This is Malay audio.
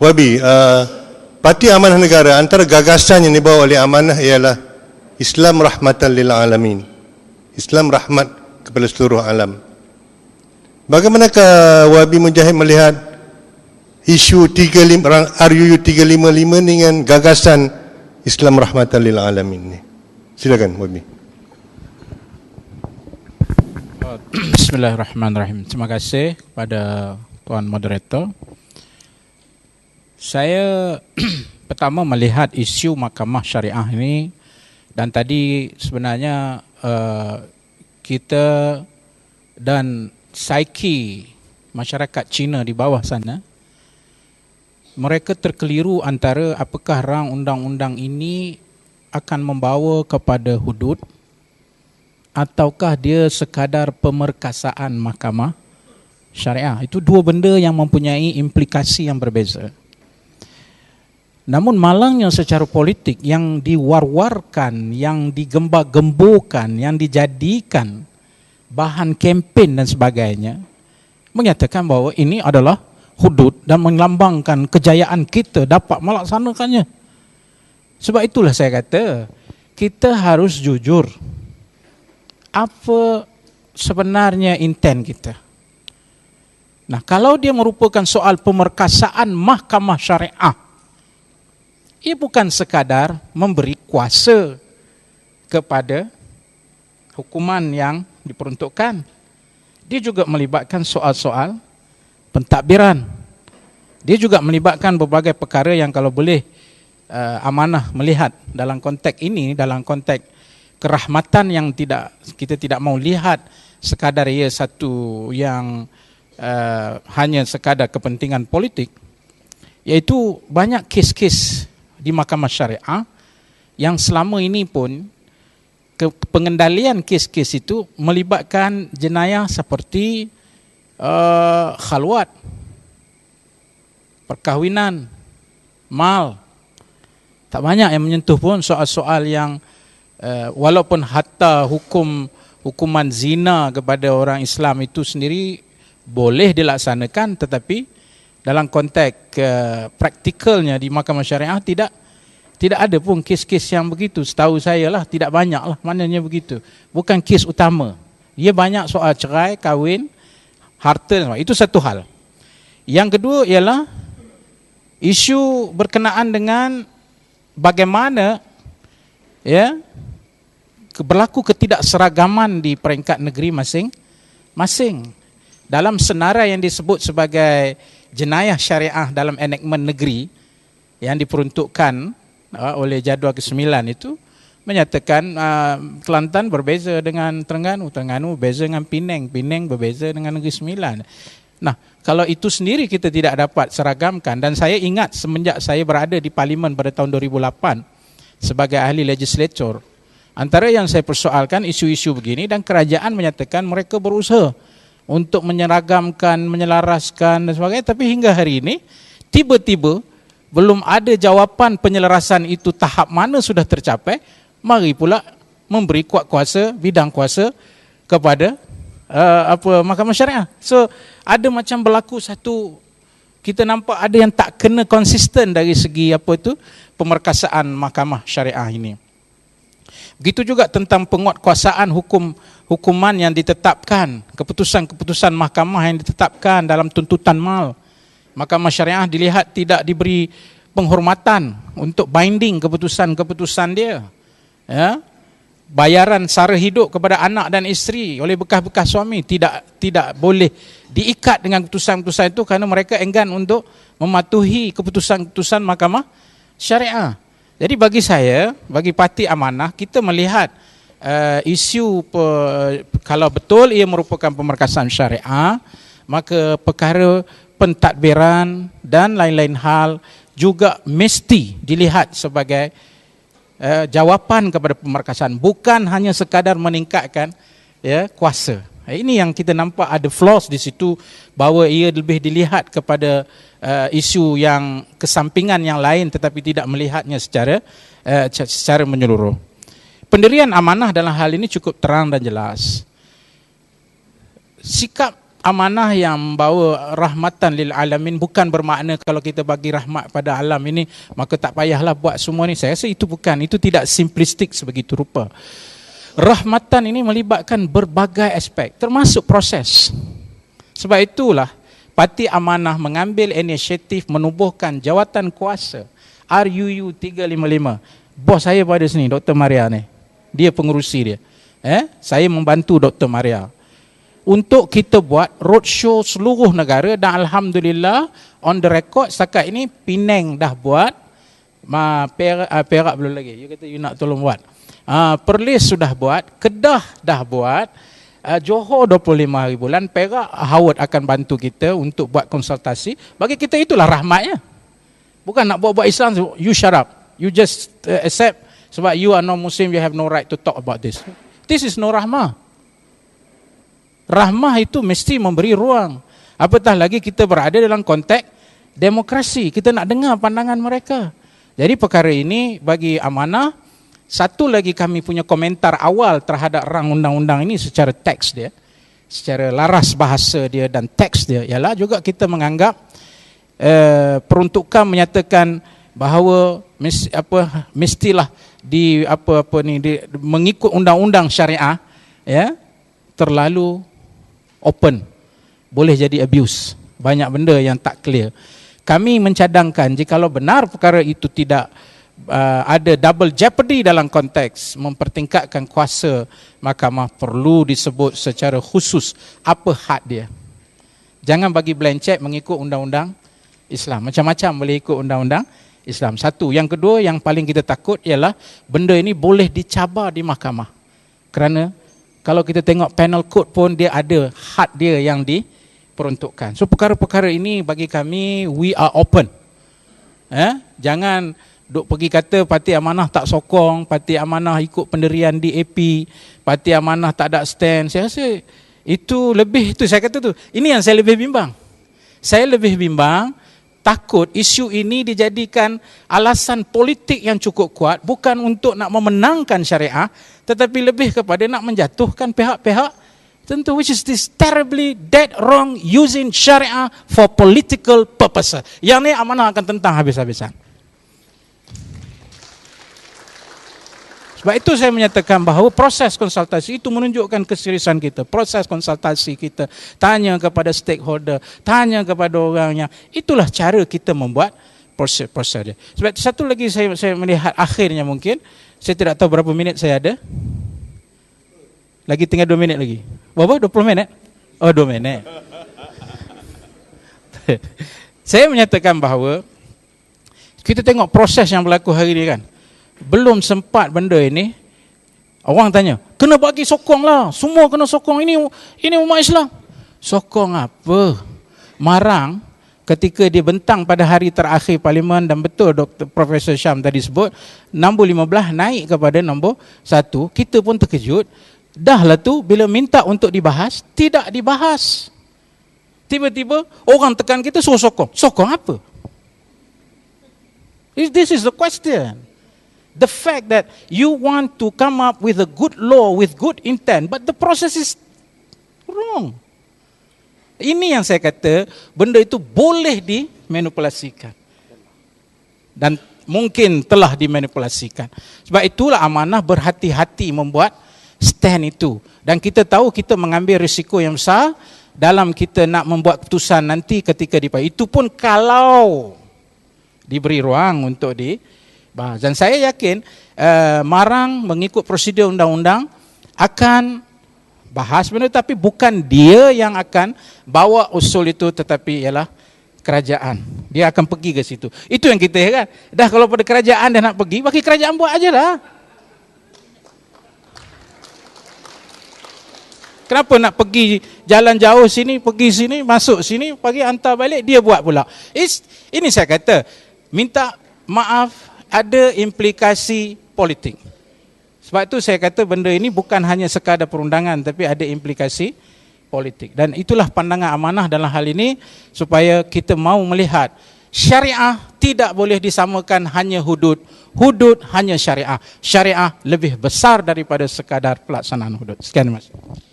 Wabi, Parti Amanah Negara antara gagasan yang dibawa oleh Amanah ialah Islam rahmatan lil alamin. Islam rahmat kepada seluruh alam. Bagaimanakah Wabi Mujahid melihat isu RUU 355 dengan gagasan Islam rahmatan lil alamin ni? Silakan Wabi. Bismillahirrahmanirrahim. Terima kasih kepada Tuan Moderator. Saya pertama melihat isu Mahkamah Syariah ini, dan tadi sebenarnya kita dan psiki masyarakat Cina di bawah sana, mereka terkeliru antara apakah rang undang-undang ini akan membawa kepada hudud ataukah dia sekadar pemerkasaan Mahkamah Syariah. Itu dua benda yang mempunyai implikasi yang berbeza. Namun malangnya secara politik yang diwar-warkan, yang digembar-gemburkan, yang dijadikan bahan kempen dan sebagainya, menyatakan bahawa ini adalah hudud dan melambangkan kejayaan kita dapat melaksanakannya. Sebab itulah saya kata, kita harus jujur. Apa sebenarnya intent kita? Nah, kalau dia merupakan soal pemerkasaan Mahkamah Syariah, ia bukan sekadar memberi kuasa kepada hukuman yang diperuntukkan. Dia juga melibatkan soal-soal pentadbiran. Dia juga melibatkan berbagai perkara yang kalau boleh Amanah melihat dalam konteks ini, dalam konteks kerahmatan yang kita tidak mau lihat sekadar ia satu yang hanya sekadar kepentingan politik, iaitu banyak kes-kes di Mahkamah Syariah yang selama ini pun pengendalian kes-kes itu melibatkan jenayah seperti khalwat, perkahwinan, mal. Tak banyak yang menyentuh pun soal-soal yang walaupun hatta hukuman zina kepada orang Islam itu sendiri boleh dilaksanakan, tetapi dalam konteks praktikalnya di Mahkamah Syariah tidak ada pun kes-kes yang begitu. Setahu saya lah, tidak banyak lah, maknanya begitu. Bukan kes utama. Ia banyak soal cerai, kahwin, harta, itu satu hal. Yang kedua ialah isu berkenaan dengan bagaimana berlaku ketidakseragaman di peringkat negeri masing-masing. Dalam senarai yang disebut sebagai jenayah syariah dalam enakmen negeri yang diperuntukkan oleh jadual ke-9 itu menyatakan Kelantan berbeza dengan Terengganu, Terengganu berbeza dengan Penang, Penang berbeza dengan Negeri Sembilan. Nah, kalau itu sendiri kita tidak dapat seragamkan, dan saya ingat semenjak saya berada di Parlimen pada tahun 2008 sebagai ahli legislator, antara yang saya persoalkan isu-isu begini, dan kerajaan menyatakan mereka berusaha untuk menyeragamkan, menyelaraskan dan sebagainya, tapi hingga hari ini tiba-tiba belum ada jawapan penyelarasan itu tahap mana sudah tercapai, mari pula memberi kuat kuasa, bidang kuasa kepada Mahkamah Syariah. So ada macam berlaku satu, kita nampak ada yang tak kena konsisten dari segi pemerkasaan Mahkamah Syariah ini. Begitu juga tentang penguatkuasaan hukuman yang ditetapkan, keputusan-keputusan mahkamah yang ditetapkan dalam tuntutan mal. Mahkamah Syariah dilihat tidak diberi penghormatan untuk binding keputusan-keputusan dia. Ya. Bayaran sara hidup kepada anak dan isteri oleh bekas-bekas suami tidak boleh diikat dengan keputusan-keputusan itu kerana mereka enggan untuk mematuhi keputusan-keputusan Mahkamah Syariah. Jadi bagi saya, bagi Parti Amanah, kita melihat isu kalau betul ia merupakan pemerkasaan syariah, maka perkara pentadbiran dan lain-lain hal juga mesti dilihat sebagai jawapan kepada pemerkasaan, bukan hanya sekadar meningkatkan kuasa. Ini yang kita nampak ada flaws di situ, bahawa ia lebih dilihat kepada isu yang kesampingan yang lain tetapi tidak melihatnya secara menyeluruh. Pendirian Amanah dalam hal ini cukup terang dan jelas. Sikap amanah yang membawa rahmatan lil alamin bukan bermakna kalau kita bagi rahmat pada alam ini maka tak payahlah buat semua ni. Saya rasa itu bukan, itu tidak simplistik sebegitu rupa. Rahmatan ini melibatkan berbagai aspek termasuk proses. Sebab itulah Parti Amanah mengambil inisiatif menubuhkan jawatan kuasa RUU 355. Bos saya pada sini, Dr. Maria ni. Dia pengerusi dia. Saya membantu Dr. Maria untuk kita buat roadshow seluruh negara dan alhamdulillah on the record setakat ini Penang dah buat, Perak belum lagi. You kata you nak tolong buat. Perlis sudah buat, Kedah dah buat, Johor 25 hari bulan, Perak Howard akan bantu kita untuk buat konsultasi. Bagi kita itulah rahmatnya. Bukan nak buat Islam, you shut up. You just accept sebab you are non-Muslim, you have no right to talk about this. This is no rahmah. Rahmah itu mesti memberi ruang. Apatah lagi kita berada dalam konteks demokrasi. Kita nak dengar pandangan mereka. Jadi perkara ini bagi Amanah, satu lagi kami punya komentar awal terhadap rang undang-undang ini secara teks dia, secara laras bahasa dia dan teks dia, ialah juga kita menganggap peruntukan menyatakan bahawa mestilah mengikut undang-undang syariah ya, terlalu open, boleh jadi abuse, banyak benda yang tak clear. Kami mencadangkan jikalau benar perkara itu tidak ada double jeopardy dalam konteks mempertingkatkan kuasa mahkamah, perlu disebut secara khusus apa had dia. Jangan bagi blank check mengikut undang-undang Islam. Macam-macam boleh ikut undang-undang Islam. Satu. Yang kedua yang paling kita takut ialah benda ini boleh dicabar di mahkamah. Kerana kalau kita tengok penal code pun dia ada had dia yang diperuntukkan. So perkara-perkara ini bagi kami we are open. Jangan duk pergi kata Parti Amanah tak sokong, Parti Amanah ikut pendirian DAP, Parti Amanah tak ada stand. Saya rasa itu lebih, itu saya kata tu. Ini yang saya lebih bimbang. Saya lebih bimbang, takut isu ini dijadikan alasan politik yang cukup kuat, bukan untuk nak memenangkan syariah, tetapi lebih kepada nak menjatuhkan pihak-pihak tentu, which is this terribly dead wrong using syariah for political purposes. Yang ni Amanah akan tentang habis-habisan. Sebab itu saya menyatakan bahawa proses konsultasi itu menunjukkan keseriusan kita. Proses konsultasi kita, tanya kepada stakeholder, tanya kepada orangnya. Itulah cara kita membuat proses dia. Sebab satu lagi saya melihat akhirnya mungkin, saya tidak tahu berapa minit saya ada. Lagi tinggal 2 minit lagi. Berapa? 20 minit? Oh, 2 minit. Saya menyatakan bahawa kita tengok proses yang berlaku hari ini kan. Belum sempat benda ini, orang tanya, kena bagi sokong lah, semua kena sokong, ini umat Islam. Sokong apa? Marang ketika dia bentang pada hari terakhir Parlimen, dan betul Dr. Profesor Syam tadi sebut, nombor 15 naik kepada nombor 1, kita pun terkejut. Dah lah tu, bila minta untuk dibahas, tidak dibahas. Tiba-tiba orang tekan kita suruh sokong. Sokong apa? This is the question. The fact that you want to come up with a good law with good intent, but the process is wrong. Ini yang saya kata, benda itu boleh dimanipulasikan. Dan mungkin telah dimanipulasikan. Sebab itulah Amanah berhati-hati membuat stand itu. Dan kita tahu kita mengambil risiko yang besar dalam kita nak membuat keputusan nanti ketika dipanggil. Itu pun kalau diberi ruang untuk bahas. Dan saya yakin Marang mengikut prosedur undang-undang akan bahas benda, tapi bukan dia yang akan bawa usul itu, tetapi ialah kerajaan. Dia akan pergi ke situ. Itu yang kita kan. Dah kalau pada kerajaan dah nak pergi, bagi kerajaan buat aja lah. Kenapa nak pergi jalan jauh sini, pergi sini, masuk sini, pagi hantar balik, dia buat pula. Ini saya kata, minta maaf, ada implikasi politik. Sebab itu saya kata benda ini bukan hanya sekadar perundangan, tapi ada implikasi politik. Dan itulah pandangan Amanah dalam hal ini, supaya kita mau melihat syariah tidak boleh disamakan hanya hudud. Hudud hanya syariah. Syariah lebih besar daripada sekadar pelaksanaan hudud. Sekian, terima kasih.